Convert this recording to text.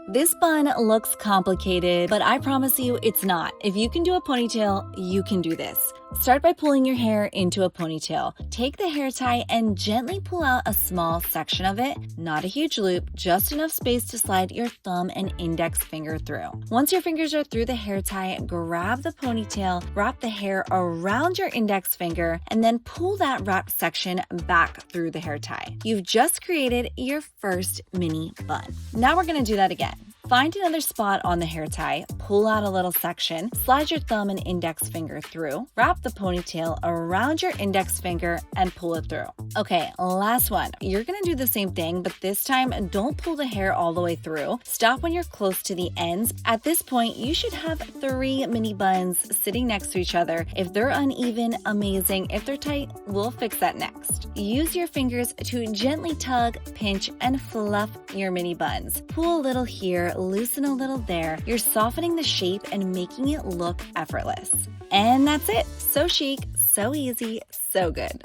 This bun looks complicated, but I promise you it's not. If you can do a ponytail, you can do this. Start by pulling your hair into a ponytail. Take the hair tie and gently pull out a small section of it, not a huge loop, just enough space to slide your thumb and index finger through. Once your fingers are through the hair tie, grab the ponytail, wrap the hair around your index finger, and then pull that wrapped section back through the hair tie. You've just created your first mini bun. Now we're going to do that again. Find another spot on the hair tie, pull out a little section, slide your thumb and index finger through, wrap the ponytail around your index finger, and pull it through. Okay, last one. You're gonna do the same thing, but this time don't pull the hair all the way through. Stop when you're close to the ends. At this point, you should have 3 mini buns sitting next to each other. If they're uneven, amazing. If they're tight, we'll fix that next. Use your fingers to gently tug, pinch, and fluff your mini buns. Pull a little here, loosen a little there. You're softening the shape and making it look effortless. And that's it. So chic, so easy, so good.